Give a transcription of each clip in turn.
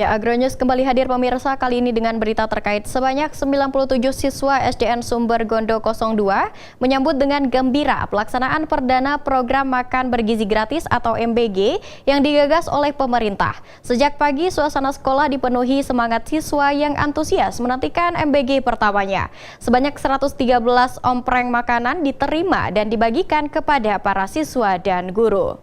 Ya, Agronews kembali hadir pemirsa, kali ini dengan berita terkait sebanyak 97 siswa SDN Sumber Gondo 02 menyambut dengan gembira pelaksanaan perdana program makan bergizi gratis atau MBG yang digagas oleh pemerintah. Sejak pagi suasana sekolah dipenuhi semangat siswa yang antusias menantikan MBG pertamanya. Sebanyak 113 ompreng makanan diterima dan dibagikan kepada para siswa dan guru.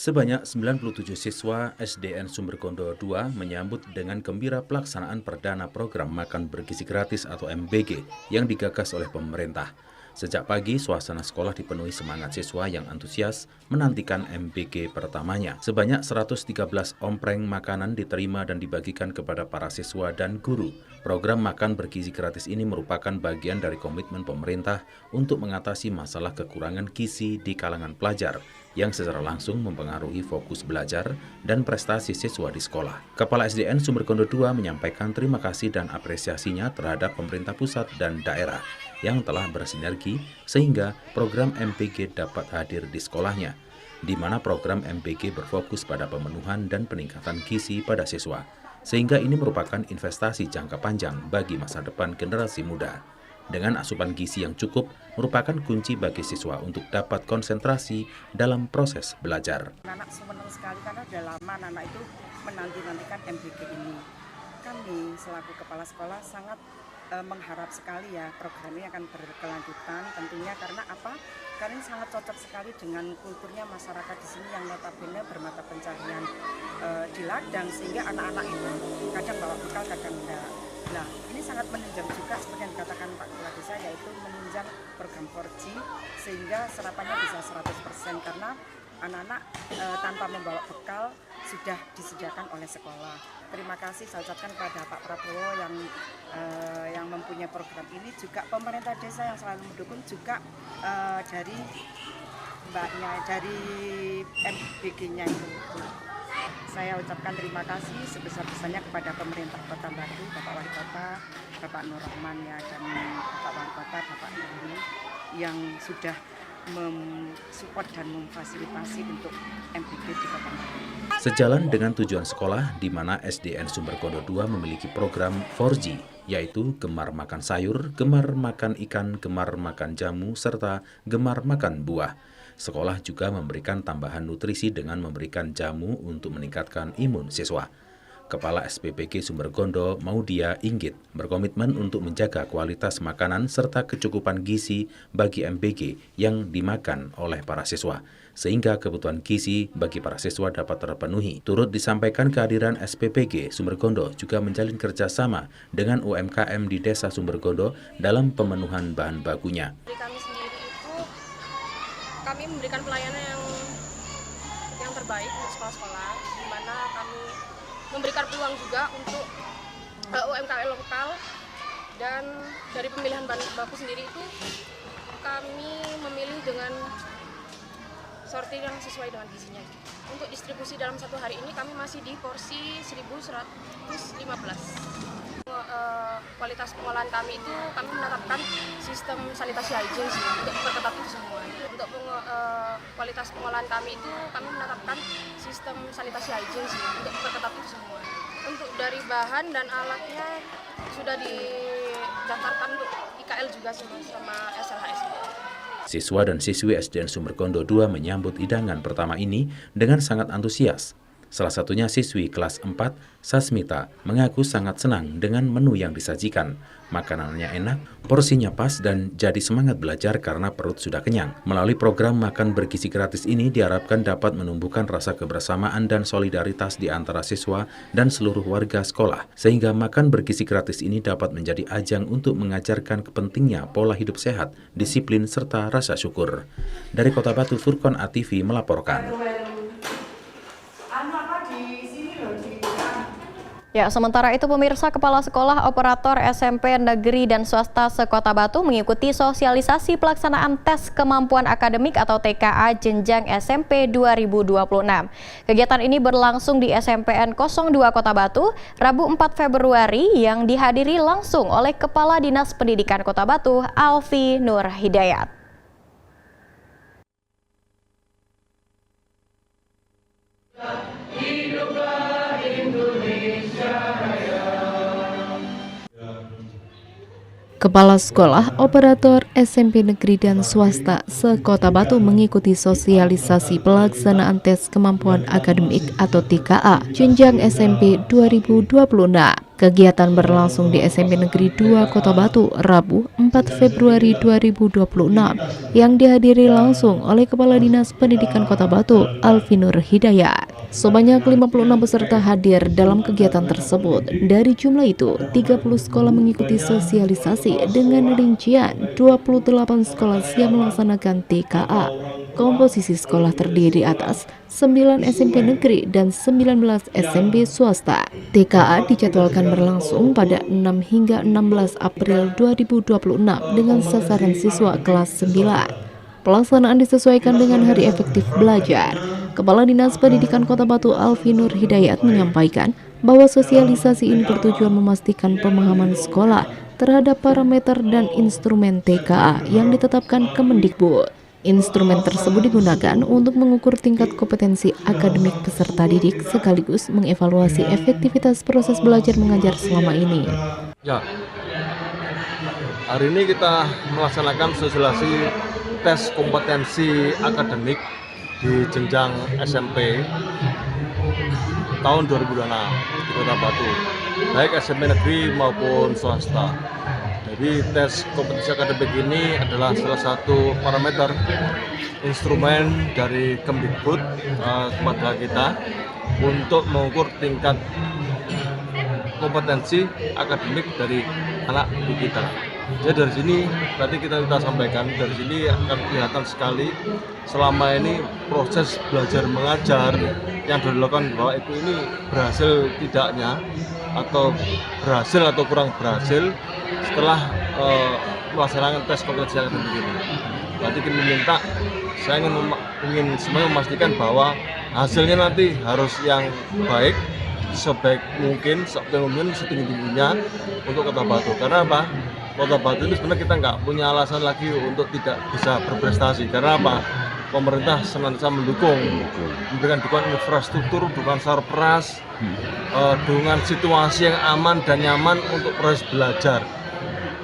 Sebanyak 97 siswa SDN Sumber Gondo 2 menyambut dengan gembira pelaksanaan perdana program makan bergizi gratis atau MBG yang digagas oleh pemerintah. Sejak pagi, suasana sekolah dipenuhi semangat siswa yang antusias menantikan MBG pertamanya. Sebanyak 113 ompreng makanan diterima dan dibagikan kepada para siswa dan guru. Program makan bergizi gratis ini merupakan bagian dari komitmen pemerintah untuk mengatasi masalah kekurangan gizi di kalangan pelajar yang secara langsung mempengaruhi fokus belajar dan prestasi siswa di sekolah. Kepala SDN Sumber Gondo 2 menyampaikan terima kasih dan apresiasinya terhadap pemerintah pusat dan daerah yang telah bersinergi sehingga program MBG dapat hadir di sekolahnya, di mana program MBG berfokus pada pemenuhan dan peningkatan gizi pada siswa, sehingga ini merupakan investasi jangka panjang bagi masa depan generasi muda. Dengan asupan gizi yang cukup merupakan kunci bagi siswa untuk dapat konsentrasi dalam proses belajar. Anak senang sekali karena sudah lama anak itu menanti-nantikan MBG ini. Kami selaku kepala sekolah sangat mengharap sekali ya program ini akan berkelanjutan tentunya karena apa? Karena ini sangat cocok sekali dengan kulturnya masyarakat di sini yang notabene bermata pencarian di ladang, sehingga anak-anak itu kadang bawa bekal kadang enggak. Nah, ini sangat menunjang juga seperti yang dikatakan Pak Kepala Desa, yaitu menunjang program 4G sehingga serapannya bisa 100% karena anak-anak tanpa membawa bekal sudah disediakan oleh sekolah. Terima kasih saya ucapkan kepada Pak Prabowo yang mempunyai program ini, juga pemerintah desa yang selalu mendukung, juga dari mbaknya dari MBG-nya itu. Saya ucapkan terima kasih sebesar-besarnya kepada pemerintah Kota Batu, Bapak Wali Kota, Bapak Nur Rahman ya, dan Bapak Wali Kota, Bapak Nurul yang sudah mensupport dan memfasilitasi untuk MBG di Kota Batu. Sejalan dengan tujuan sekolah, di mana SDN Sumber Gondo 2 memiliki program 4G, yaitu gemar makan sayur, gemar makan ikan, gemar makan jamu, serta gemar makan buah. Sekolah juga memberikan tambahan nutrisi dengan memberikan jamu untuk meningkatkan imun siswa. Kepala SPPG Sumber Gondo, Maudia Inggit, berkomitmen untuk menjaga kualitas makanan serta kecukupan gizi bagi MBG yang dimakan oleh para siswa, sehingga kebutuhan gizi bagi para siswa dapat terpenuhi. Turut disampaikan kehadiran SPPG Sumber Gondo juga menjalin kerjasama dengan UMKM di Desa Sumber Gondo dalam pemenuhan bahan bakunya. Kami memberikan pelayanan yang terbaik untuk sekolah-sekolah, di mana kami memberikan peluang juga untuk UMKM lokal, dan dari pemilihan bahan baku sendiri itu kami memilih dengan sortir yang sesuai dengan gizinya. Untuk distribusi dalam satu hari ini kami masih di porsi 1115. Kualitas pengolahan kami itu kami menetapkan sistem sanitasi hygiene untuk memperketat itu semua. Untuk kualitas pengolahan kami itu kami menetapkan sistem sanitasi hygiene untuk memperketat itu semua. Untuk dari bahan dan alatnya sudah didaftarkan untuk IKL juga sama SLHS. Siswa dan siswi SDN Sumber Gondo 2 menyambut hidangan pertama ini dengan sangat antusias. Salah satunya siswi kelas 4, Sasmita, mengaku sangat senang dengan menu yang disajikan. Makanannya enak, porsinya pas, dan jadi semangat belajar karena perut sudah kenyang. Melalui program makan bergizi gratis ini diharapkan dapat menumbuhkan rasa kebersamaan dan solidaritas di antara siswa dan seluruh warga sekolah, sehingga makan bergizi gratis ini dapat menjadi ajang untuk mengajarkan pentingnya pola hidup sehat, disiplin, serta rasa syukur. Dari Kota Batu, Furqon ATV melaporkan. Ya, sementara itu pemirsa, Kepala Sekolah Operator SMP Negeri dan Swasta Sekota Batu mengikuti sosialisasi pelaksanaan tes kemampuan akademik atau TKA jenjang SMP 2026. Kegiatan ini berlangsung di SMPN 02 Kota Batu, Rabu 4 Februari yang dihadiri langsung oleh Kepala Dinas Pendidikan Kota Batu, Alfi Nur Hidayat. Kepala sekolah, operator SMP negeri dan swasta se-Kota Batu mengikuti sosialisasi pelaksanaan tes kemampuan akademik atau TKA jenjang SMP 2026. Kegiatan berlangsung di SMP Negeri 2 Kota Batu, Rabu 4 Februari 2026, yang dihadiri langsung oleh Kepala Dinas Pendidikan Kota Batu, Alfi Nur Hidayat. Sebanyak 56 peserta hadir dalam kegiatan tersebut. Dari jumlah itu, 30 sekolah mengikuti sosialisasi dengan rincian 28 sekolah siap melaksanakan TKA. Komposisi sekolah terdiri atas 9 SMP negeri dan 19 SMP swasta. TKA dijadwalkan berlangsung pada 6 hingga 16 April 2026 dengan sasaran siswa kelas 9. Pelaksanaan disesuaikan dengan hari efektif belajar. Kepala Dinas Pendidikan Kota Batu Alfi Nur Hidayat menyampaikan bahwa sosialisasi ini bertujuan memastikan pemahaman sekolah terhadap parameter dan instrumen TKA yang ditetapkan Kemendikbud. Instrumen tersebut digunakan untuk mengukur tingkat kompetensi akademik peserta didik sekaligus mengevaluasi efektivitas proses belajar mengajar selama ini. Ya, hari ini kita melaksanakan sosialisasi tes kompetensi akademik di jenjang SMP tahun 2026 di Kota Batu, baik SMP negeri maupun swasta. Jadi tes kompetensi akademik ini adalah salah satu parameter instrumen dari Kemdikbud kepada kita untuk mengukur tingkat kompetensi akademik dari anak didik kita. Jadi dari sini tadi kita sampaikan, dari sini akan kelihatan sekali selama ini proses belajar mengajar yang dilakukan bahwa itu ini berhasil tidaknya, atau berhasil atau kurang berhasil setelah melaksanakan tes kompetensi akademik ini. Berarti saya ingin semuanya memastikan bahwa hasilnya nanti harus yang baik, sebaik mungkin, setinggi-tingginya untuk Kota Batu. Karena apa? Kota Batu itu sebenarnya kita nggak punya alasan lagi untuk tidak bisa berprestasi. Karena apa? Pemerintah senantiasa mendukung, memberikan dukungan infrastruktur, dukungan sarperas, dukungan situasi yang aman dan nyaman untuk proses belajar.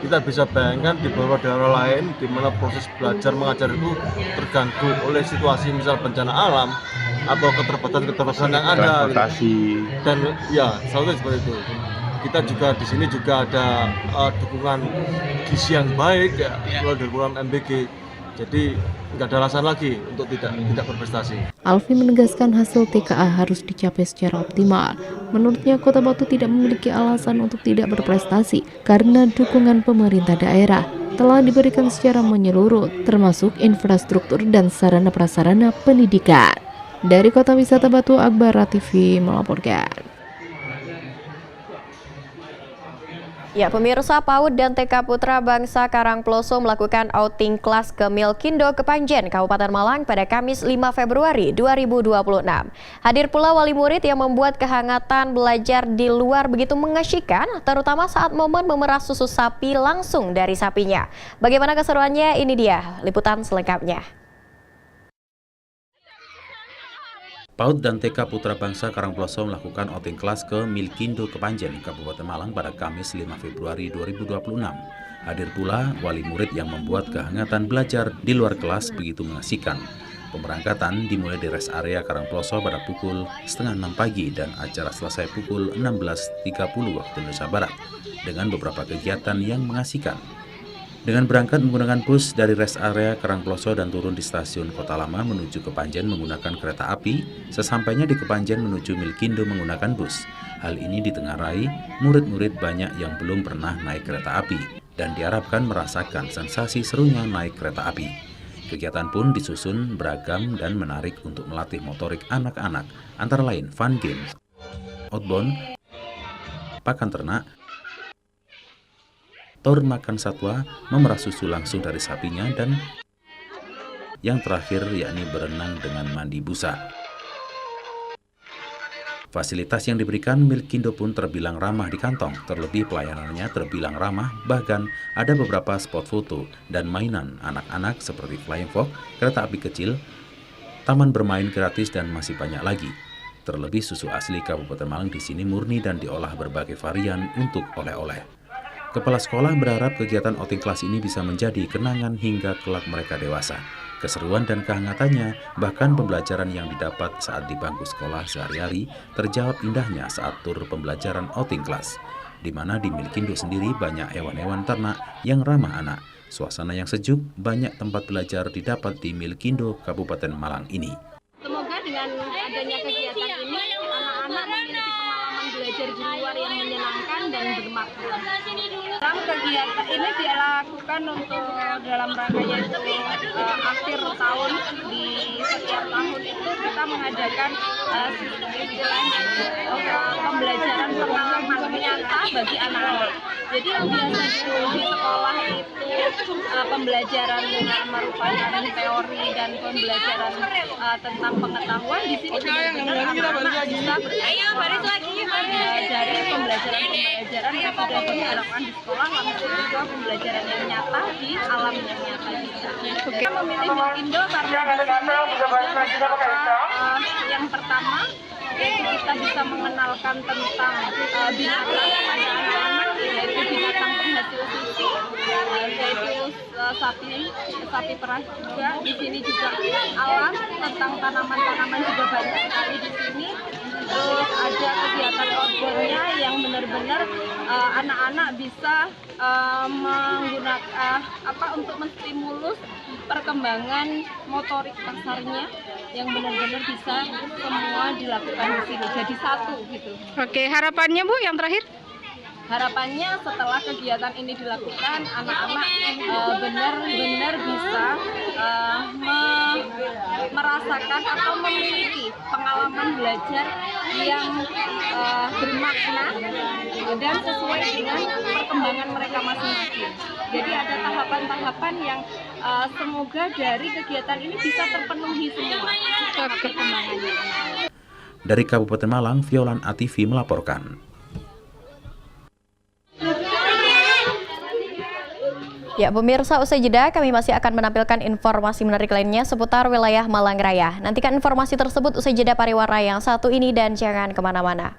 Kita bisa bayangkan di beberapa daerah lain di mana proses belajar mengajar itu terganggu oleh situasi misal bencana alam atau keterbatasan yang ada gitu. Dan ya selalu seperti itu. Kita juga di sini juga ada dukungan gizi yang baik ya, dari program MBG. Jadi nggak ada alasan lagi untuk tidak berprestasi. Alfi menegaskan hasil TKA harus dicapai secara optimal. Menurutnya Kota Batu tidak memiliki alasan untuk tidak berprestasi karena dukungan pemerintah daerah telah diberikan secara menyeluruh, termasuk infrastruktur dan sarana prasarana pendidikan. Dari Kota Wisata Batu, Akbar TV melaporkan. Ya, pemirsa, PAUD dan TK Putra Bangsa Karangploso melakukan outing kelas ke Milkindo Kepanjen, Kabupaten Malang pada Kamis 5 Februari 2026. Hadir pula wali murid yang membuat kehangatan belajar di luar begitu mengasyikkan, terutama saat momen memerah susu sapi langsung dari sapinya. Bagaimana keseruannya? Ini dia liputan selengkapnya. PAUD dan TK Putra Bangsa Karangploso melakukan outing kelas ke Milkindo Kepanjen, Kabupaten Malang pada Kamis 5 Februari 2026. Hadir pula wali murid yang membuat kehangatan belajar di luar kelas begitu mengasihkan. Pemberangkatan dimulai di rest area Karangploso pada pukul 5:30 pagi dan acara selesai pukul 16.30 waktu Indonesia Barat dengan beberapa kegiatan yang mengasihkan. Dengan berangkat menggunakan bus dari rest area Karangploso dan turun di stasiun Kota Lama menuju Kepanjen menggunakan kereta api, sesampainya di Kepanjen menuju Milkindo menggunakan bus. Hal ini ditengarai murid-murid banyak yang belum pernah naik kereta api dan diharapkan merasakan sensasi serunya naik kereta api. Kegiatan pun disusun beragam dan menarik untuk melatih motorik anak-anak, antara lain fun games, outbound, pakan ternak, tor makan satwa, memerah susu langsung dari sapinya, dan yang terakhir yakni berenang dengan mandi busa. Fasilitas yang diberikan Milkindo pun terbilang ramah di kantong, terlebih pelayanannya terbilang ramah, bahkan ada beberapa spot foto dan mainan anak-anak seperti flying fox, kereta api kecil, taman bermain gratis, dan masih banyak lagi. Terlebih susu asli Kabupaten Malang di sini murni dan diolah berbagai varian untuk oleh-oleh. Kepala sekolah berharap kegiatan outing kelas ini bisa menjadi kenangan hingga kelak mereka dewasa. Keseruan dan kehangatannya, bahkan pembelajaran yang didapat saat di bangku sekolah sehari-hari terjawab indahnya saat tur pembelajaran outing kelas, di mana di Milikindo sendiri banyak hewan-hewan ternak yang ramah anak. Suasana yang sejuk, banyak tempat belajar didapat di Milikindo, Kabupaten Malang ini. Semoga dengan adanya kegiatan ini, anak-anak memiliki pengalaman belajar di luar yang menyenangkan dan bermakna. Dalam kegiatan ini dilakukan untuk dalam rangka yaitu akhir tahun, di setiap tahun itu kita mengadakan istilahnya pembelajaran pengalaman nyata bagi anak-anak. Jadi yang biasa di sekolah itu pembelajaran merupakan teori dan pembelajaran tentang pengetahuan, di sini anak-anak bisa dari pembelajaran yang sudah dilakukan di sekolah langsung ke pembelajaran yang nyata di alam yang nyata juga. Kita memilih Milikindo karena di sini ada beberapa yang pertama yaitu kita bisa mengenalkan tentang binatang pada anak-anak, yaitu binatang penghasil susu, yaitu sapi perah juga. Di sini juga alam tentang tanaman-tanaman juga banyak sekali di sini. Terus ada kegiatan outboundnya yang benar-benar anak-anak bisa menggunakan untuk menstimulus perkembangan motorik kasarnya yang benar-benar bisa semua dilakukan di sini jadi satu gitu. Oke, harapannya Bu yang terakhir? Harapannya setelah kegiatan ini dilakukan, anak-anak benar-benar bisa merasakan atau memiliki pengalaman belajar yang bermakna dan sesuai dengan perkembangan mereka masing-masing. Jadi ada tahapan-tahapan yang semoga dari kegiatan ini bisa terpenuhi semua perkembangannya. Dari Kabupaten Malang, Violan ATV melaporkan. Ya, pemirsa, usai jeda kami masih akan menampilkan informasi menarik lainnya seputar wilayah Malang Raya. Nantikan informasi tersebut usai jeda pariwara yang satu ini dan jangan kemana-mana.